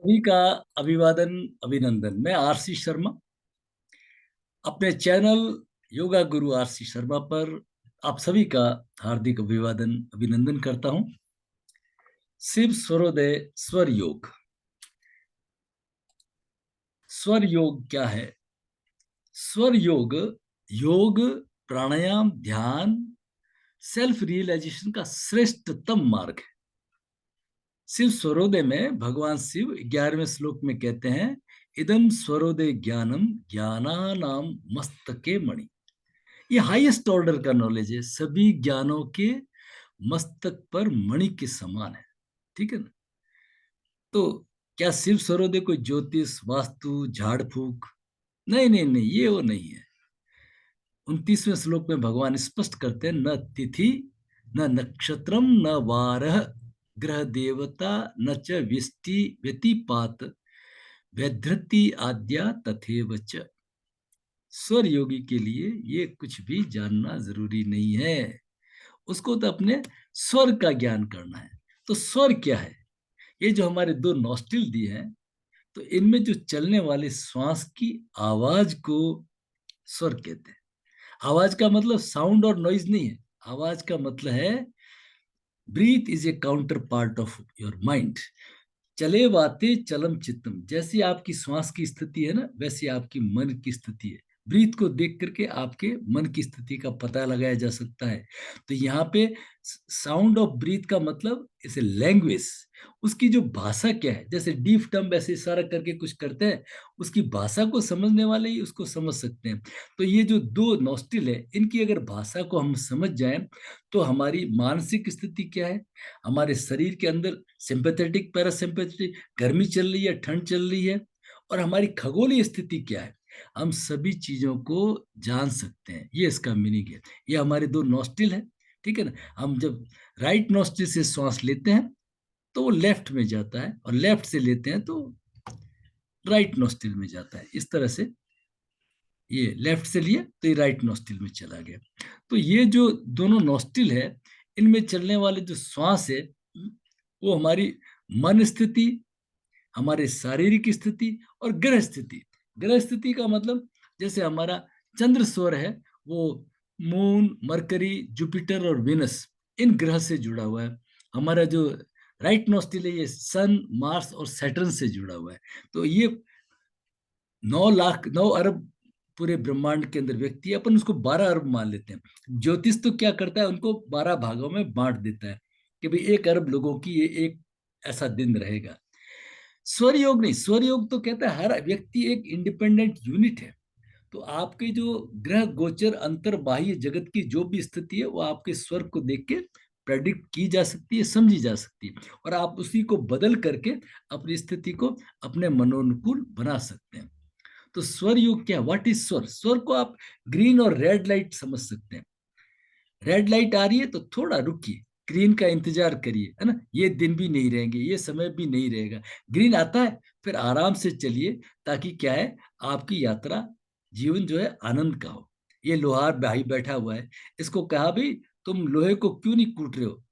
सभी का अभिवादन, अभिनंदन। मैं आरसी शर्मा अपने चैनल योगा गुरु आरसी शर्मा पर आप सभी का हार्दिक अभिवादन, अभिनंदन करता हूं। शिव स्वरोदय स्वर योग। स्वर योग क्या है? स्वर योग योग, प्राणायाम, ध्यान, सेल्फ रियलाइजेशन का श्रेष्ठतम मार्ग है। शिव स्वरोदय में भगवान शिव 11वें श्लोक में कहते हैं, इदम स्वरोदय ज्ञानम ज्ञानानाम मस्तके मणि। ये हाईएस्ट ऑर्डर का नॉलेज है, सभी ज्ञानों के मस्तक पर मणि के समान है। ठीक है ना? तो क्या शिव स्वरोदय कोई ज्योतिष, वास्तु, झाड़ फूक? नहीं नहीं नहीं, ये वो नहीं है। 29वें श्लोक में भगवान स्पष्ट करते हैं, न तिथि, न नक्षत्रम, न वारः, ग्रह देवता, न च विष्टि व्यतिपात, व्यधृति आद्या तथैव च। स्वर योगी के लिए ये कुछ भी जानना जरूरी नहीं है। उसको तो अपने स्वर का ज्ञान करना है। तो स्वर क्या है? ये जो हमारे दो नॉस्ट्रिल दिए हैं, तो इनमें जो चलने वाले श्वास की आवाज को स्वर कहते हैं। आवाज का मतलब साउंड और नॉइज नहीं है। आवाज का मतलब है breath is a counterpart of your mind. चले वाते चलम चित्तम, जैसी आपकी श्वास की स्थिति है ना, वैसी आपकी मन की स्थिति है। ब्रीथ को देख करके आपके मन की स्थिति का पता लगाया जा सकता है। तो यहाँ पे साउंड ऑफ ब्रीथ का मतलब इसे लैंग्वेज, उसकी जो भाषा क्या है, जैसे डीफ टम्ब ऐसे इशारा करके कुछ करते हैं, उसकी भाषा को समझने वाले ही उसको समझ सकते हैं। तो ये जो दो नॉस्ट्रिल है, इनकी अगर भाषा को हम समझ जाएं, तो हमारी मानसिक स्थिति क्या है, हमारे शरीर के अंदर सिंपैथेटिक, पैरासिम्पैथेटिक, गर्मी चल रही है, ठंड चल रही है, और हमारी खगोलीय स्थिति क्या है, हम सभी चीजों को जान सकते हैं। ये इसका मीनिंग है। ये हमारे दो नॉस्ट्रिल है। ठीक है ना? हम जब राइट नॉस्ट्रिल से श्वास लेते हैं तो वो लेफ्ट में जाता है, और लेफ्ट से लेते हैं तो राइट नॉस्ट्रिल में जाता है। इस तरह से ये लेफ्ट से लिया तो ये राइट नॉस्ट्रिल में चला गया। तो ये जो दोनों नॉस्ट्रिल है, इनमें चलने वाले जो श्वास है, वो हमारी मन स्थिति, हमारे शारीरिक स्थिति और ग्रह स्थिति। ग्रह स्थिति का मतलब जैसे हमारा चंद्र सौर है, वो मून, मरकरी, जुपिटर और वेनस, इन ग्रह से जुड़ा हुआ है। हमारा जो राइट नॉस्ट्रिल है, ये सन, मार्स और सैटर्न से जुड़ा हुआ है। तो ये 9 लाख, 9 अरब पूरे ब्रह्मांड के अंदर व्यक्ति है, अपन उसको 12 अरब मान लेते हैं। ज्योतिष तो क्या करता है, उनको 12 भागों में बांट देता है कि भाई 1 अरब लोगों की ये एक ऐसा दिन रहेगा। स्वर योग नहीं, स्वर योग तो कहता है हर व्यक्ति एक इंडिपेंडेंट यूनिट है। तो आपके जो ग्रह गोचर अंतर बाह्य जगत की जो भी स्थिति है, वो आपके स्वर को देख के प्रेडिक्ट की जा सकती है, समझी जा सकती है, और आप उसी को बदल करके अपनी स्थिति को अपने मनोनुकूल बना सकते हैं। तो स्वर योग क्या, व्हाट इज स्वर? स्वर को आप ग्रीन और रेड लाइट समझ सकते हैं। रेड लाइट आ रही है तो थोड़ा रुकिए, ग्रीन का इंतजार करिए, है ना? ये दिन भी नहीं रहेंगे, ये समय भी नहीं रहेगा। ग्रीन आता है, फिर आराम से चलिए, ताकि क्या है, आपकी यात्रा, जीवन जो है आनंद का हो। ये लोहार भाई बैठा हुआ है, इसको कहा भाई तुम लोहे को क्यों नहीं कूट रहे हो?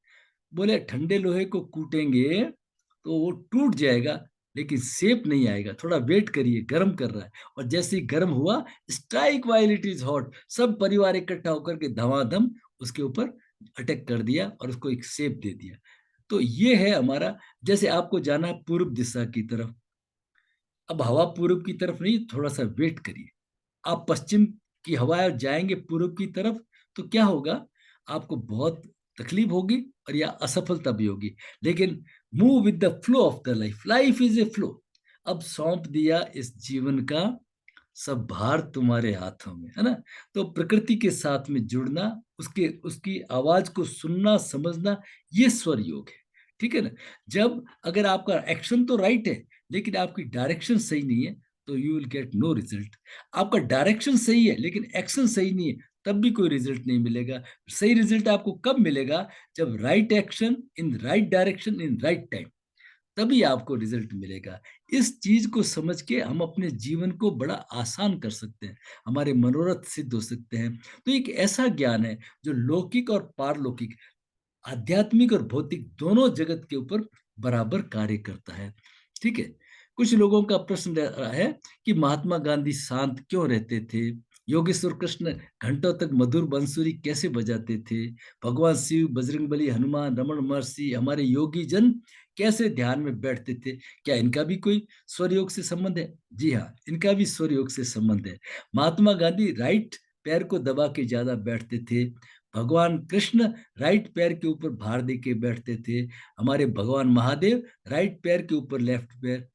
बोले ठंडे लोहे को कूटेंगे तो वो टूट जाएगा, लेकिन शेप नहीं आएगा, थोड़ा वेट करिए, गर्म कर रहा है। और जैसे ही गर्म हुआ, strike while it is hot, सब परिवार इकट्ठा होकर के धमाधम उसके ऊपर अटैक कर दिया और उसको एक शेप दे दिया। तो ये है हमारा। जैसे आपको जाना है पूर्व दिशा की तरफ, अब हवा पूर्व की तरफ नहीं, थोड़ा सा वेट करिए। आप पश्चिम की हवा जाएंगे पूर्व की तरफ, तो क्या होगा, आपको बहुत तकलीफ होगी और या असफलता भी होगी। लेकिन move with the flow of the life, life is a flow. अब सौंप दिया इस जीवन का सब भार तुम्हारे हाथों में, है ना? तो प्रकृति के साथ में जुड़ना, उसके उसकी आवाज को सुनना, समझना, ये स्वर योग है। ठीक है ना? जब अगर आपका एक्शन तो राइट है, लेकिन आपकी डायरेक्शन सही नहीं है, तो you will get no result. आपका डायरेक्शन सही है लेकिन एक्शन सही नहीं है, तब भी कोई रिजल्ट नहीं मिलेगा। सही रिजल्ट आपको कब मिलेगा? जब right action in right direction in right time, तभी आपको रिजल्ट मिलेगा। इस चीज को समझ के हम अपने जीवन को बड़ा आसान कर सकते हैं, हमारे मनोरथ सिद्ध हो सकते हैं। तो एक ऐसा ज्ञान है जो लौकिक और पारलौकिक, आध्यात्मिक और भौतिक दोनों जगत के ऊपर बराबर कार्य करता है। ठीक है? कुछ लोगों का प्रश्न रहा है कि महात्मा गांधी शांत क्यों रहते थे, योगेश्वर कृष्ण घंटों तक मधुर बांसुरी कैसे बजाते थे, भगवान शिव, बजरंगबली, हनुमान, रमण महर्षि, हमारे योगी जन कैसे ध्यान में बैठते थे, क्या इनका भी कोई स्वर योग से संबंध है? जी हाँ, इनका भी स्वर योग से संबंध है। महात्मा गांधी राइट पैर को दबा के ज्यादा बैठते थे, भगवान कृष्ण राइट पैर के ऊपर भार दे के बैठते थे, हमारे भगवान महादेव राइट पैर के ऊपर लेफ्ट पैर,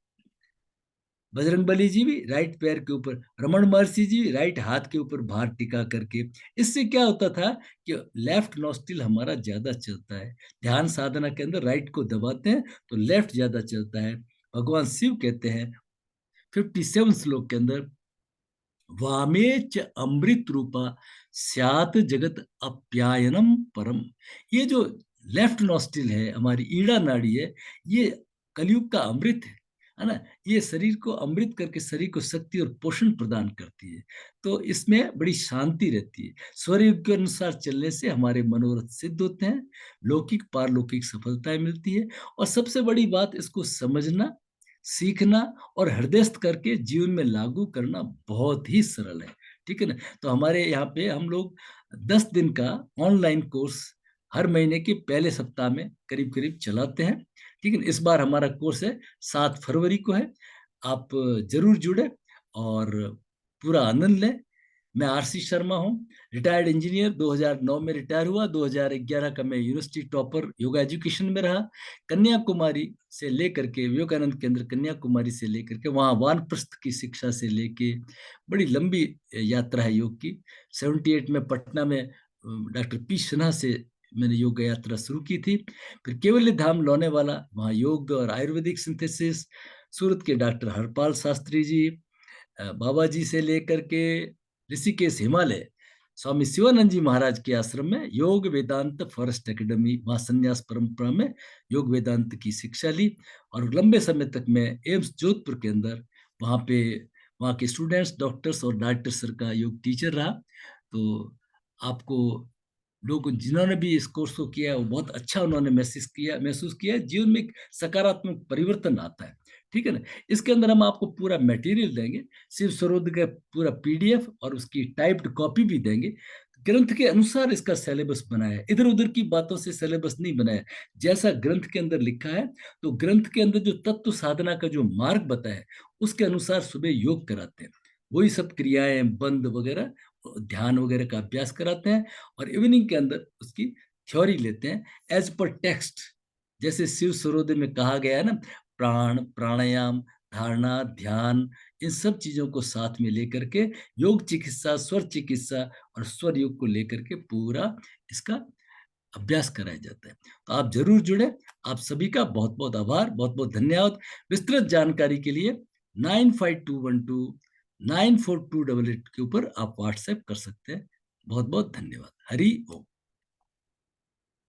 बजरंगबली जी भी राइट पैर के ऊपर, रमण महर्षि जी राइट हाथ के ऊपर भार टिका करके। इससे क्या होता था कि लेफ्ट नॉस्ट्रिल हमारा ज्यादा चलता है, ध्यान साधना के अंदर राइट को दबाते हैं तो लेफ्ट ज्यादा चलता है। भगवान शिव कहते हैं 57 श्लोक के अंदर, वामे च अमृत रूपा स्यात जगत अप्यायनम परम। ये जो लेफ्ट नॉस्ट्रिल है, हमारी ईड़ा नाड़ी है, ये कलयुग का अमृत है ना। ये शरीर को अमृत करके शरीर को शक्ति और पोषण प्रदान करती है, तो इसमें बड़ी शांति रहती है। स्वरयुग के अनुसार चलने से हमारे मनोरथ सिद्ध होते हैं, लौकिक पारलौकिक सफलताएं मिलती है। और सबसे बड़ी बात, इसको समझना, सीखना और हृदयस्थ करके जीवन में लागू करना बहुत ही सरल है। ठीक है ना। तो हमारे यहाँ पे हम लोग 10 दिन का ऑनलाइन कोर्स हर महीने के पहले सप्ताह में करीब करीब चलाते हैं। ठीक है, इस बार हमारा कोर्स है 7 फरवरी को है। आप जरूर जुड़े और पूरा आनंद लें। मैं आरसी शर्मा हूँ, रिटायर्ड इंजीनियर, 2009 में रिटायर हुआ, 2011 का मैं यूनिवर्सिटी टॉपर योगा एजुकेशन में रहा। कन्याकुमारी से लेकर के, विवेकानंद केंद्र कन्याकुमारी से लेकर के वहाँ वानप्रस्थ की शिक्षा से लेके बड़ी लंबी यात्रा है योग की। 78 में पटना में डॉक्टर पी सिन्हा से मैंने योग यात्रा शुरू की थी। फिर केवल्य धाम लोनेवाला, वहाँ योग और आयुर्वेदिक सिंथेसिस, सूरत के डॉक्टर हरपाल शास्त्री जी, बाबा जी से लेकर के ऋषिकेश हिमालय स्वामी शिवानंद जी महाराज के आश्रम में योग वेदांत फॉरेस्ट एकेडमी, वहाँ संन्यास परंपरा में योग वेदांत की शिक्षा ली। और लंबे समय तक मैं एम्स जोधपुर के अंदर वहाँ पे वहाँ के स्टूडेंट्स, डॉक्टर्स और डायरेक्टर सर का योग टीचर रहा। तो आपको लोग जिन्होंने भी इस कोर्स को किया है वो बहुत अच्छा उन्होंने महसूस किया, जीवन में एक सकारात्मक परिवर्तन आता है। ठीक है ना। इसके अंदर हम आपको पूरा मटेरियल देंगे, शिव सरोद का पूरा पीडीएफ और उसकी टाइप्ड कॉपी भी देंगे। ग्रंथ के अनुसार इसका सिलेबस बनाया है, इधर उधर की बातों से सिलेबस नहीं बनाया, जैसा ग्रंथ के अंदर लिखा है। तो ग्रंथ के अंदर जो तत्व साधना का जो मार्ग बताया है उसके अनुसार सुबह योग कराते हैं, वही सब क्रियाएं, बंद वगैरह, ध्यान वगैरह का अभ्यास कराते हैं। और इवनिंग के अंदर उसकी थ्योरी लेते हैं एज पर टेक्स्ट, जैसे शिव सरोदय में कहा गया है ना, प्राण, प्राणायाम, धारणा, ध्यान, इन सब चीजों को साथ में लेकर के योग चिकित्सा, स्वर चिकित्सा और स्वर योग को लेकर के पूरा इसका अभ्यास कराया जाता है। तो आप जरूर जुड़े। आप सभी का बहुत बहुत आभार, बहुत बहुत धन्यवाद। विस्तृत जानकारी के लिए 9521294288 के ऊपर आप व्हाट्सएप कर सकते हैं। बहुत बहुत धन्यवाद। हरि ओम।